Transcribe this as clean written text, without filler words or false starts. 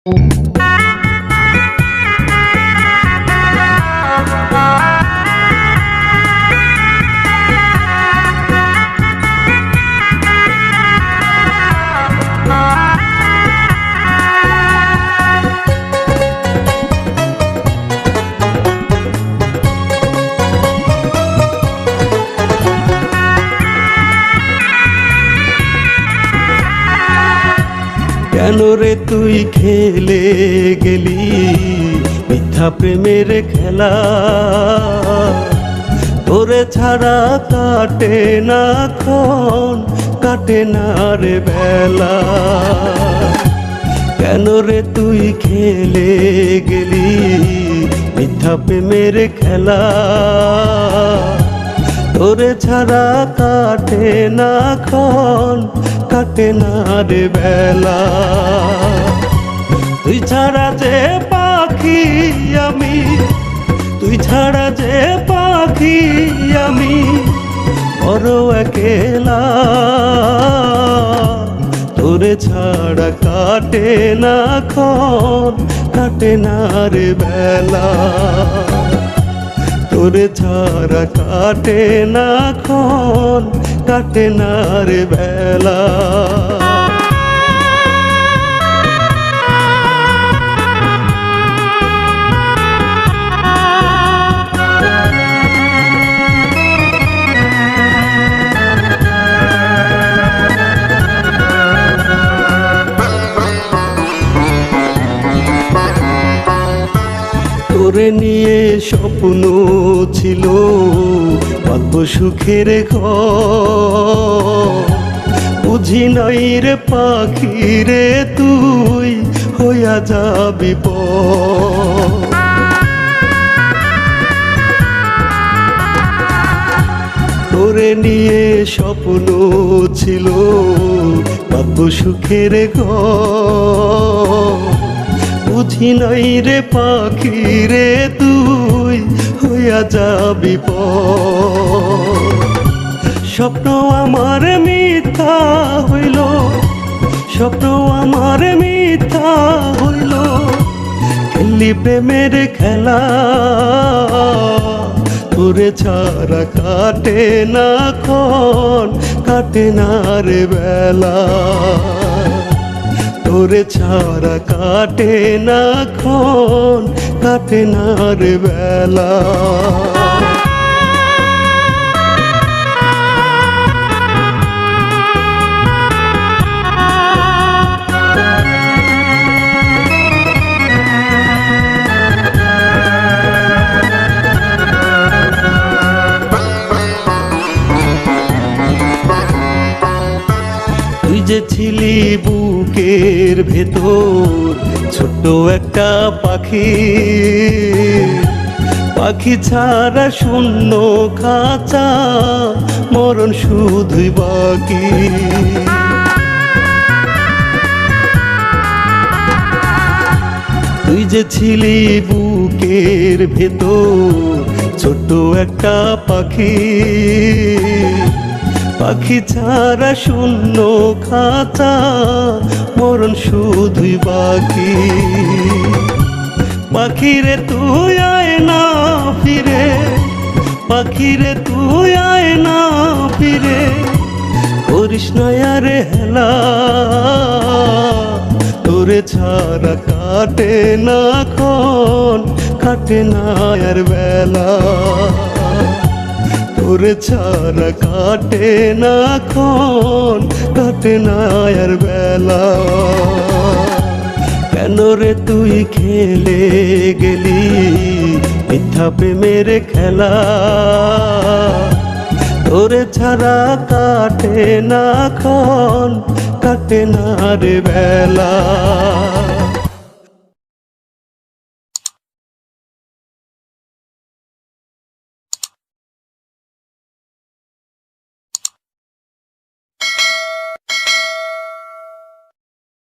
কেন রে তুই খেলে গেলি মিথ্যা প্রেমের খেলা? তোরে ছাড়া কাটে না ক্ষণ, কাটে না রে বেলা। কেন রে তুই খেলে গেলি মিথ্যা প্রেমের খেলা? তোরে ছাড়া কাটে না ক্ষণ, কাটে না রে বেলা। তুই ছাড়া যে পাখি আমি, তুই ছাড়া যে পাখি আমি বড় একলা। তোরে ছাড়া কাটে না ক্ষণ, কাটে না রে বেলা। তোরে ছাড়া কাটে না ক্ষণ, কাটে না রে বেলা। তোরে নিয়ে স্বপ্ন ছিল অল্প সুখের ঘর, বুঝি নাই রে পাখি রে তুই হইয়া যাবি পর। তোরে নিয়ে স্বপ্ন ছিল অল্প সুখের ঘর, বুঝি নাই রে পাখি রে তুই হইয়া যাবি পর। স্বপ্ন আমার মিথ্যা হইল, স্বপ্ন আমার মিথ্যা হইল, খেললি প্রেমের খেলা। তোরে ছাড়া কাটে না ক্ষণ, কাটে না রে বেলা। তোরে ছাড়া কাটে না ক্ষণ, কাটে না রে বেলা। তুই যে ছিলি বুকের ভেতর ছোট্ট একটা পাখি, পাখি ছাড়া শূন্য খাঁচা, মরণ শুধুই বাকি। তুই যে ছিলি বুকের ভেতর ছোট্ট একটা পাখি, পাখি ছাড়া শূন্য খাঁচা, মরণ শুধুই বাকি। পাখিরে তুই আয় না ফিরে, পাখিরে তুই আয় না ফিরে, করিস না রে হেলা। তোরে ছাড়া কাটে না ক্ষণ, কাটে না আর বেলা। তোরে ছাড়া কাটে না ক্ষণ, কাটে না আর বেলা। কেন রে তুই খেলে গেলি মিথ্যা প্রেমের খেলা? তোরে ছাড়া কাটে না ক্ষণ, কাটে না রে বেলা।